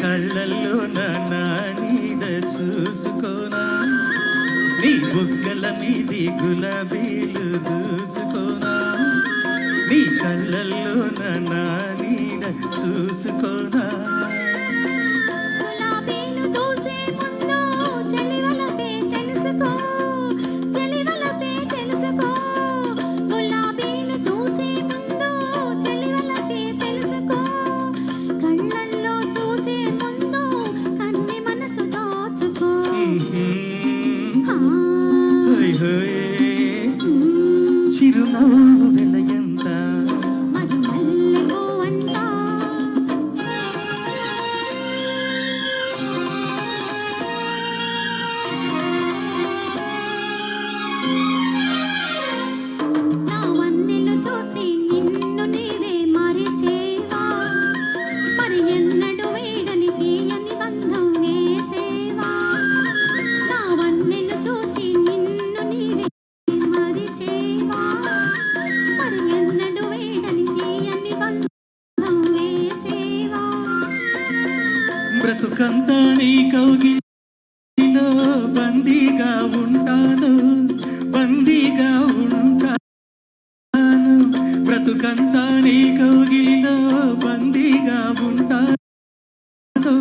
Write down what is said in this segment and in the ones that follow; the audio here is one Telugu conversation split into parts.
కళ్ళల్లో నా నీడ చూసుకోనా, నీ బుగ్గల మీది గులాబీలు దూసుకోనా, నీ కళ్ళల్లో నా నీడ చూసుకోనా. చిరునవ్వు వెలయంత చూసి నిన్ను నీవే మరిచేవా, మరి ఎన్నడు వేడని తీయని బంధం వేసేవా. నా వన్నెలు చూసి నిన్ను నీవే మరిచేవా, మరి ఎన్నడు వేడని తీయని బంధం వేసేవా. బ్రతుకంతా నీ కౌగిలిలో బందీగా ఉంటాను, బందీగా ఉంటాను. బ్రతుకంతా నీ కౌగిలిలో బందీగా ఉంటాను.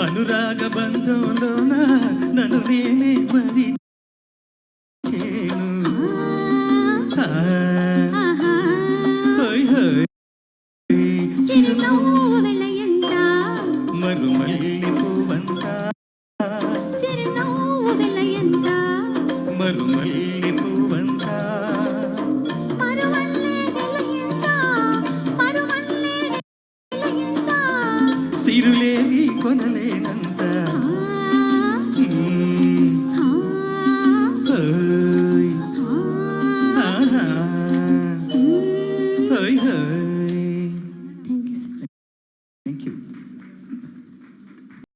అనురాగ బంధంలోన నన్ను నేనే మరి చిరునవ్వు వెలయంత మరుమల్లి పువ్వంత, చిరునవ్వు వెలయంత మరుమల్లి పువ్వంత, మరువల్లే వెలయంత, మరువల్లే వెలయంత. సిరులేవి కొనలేనంత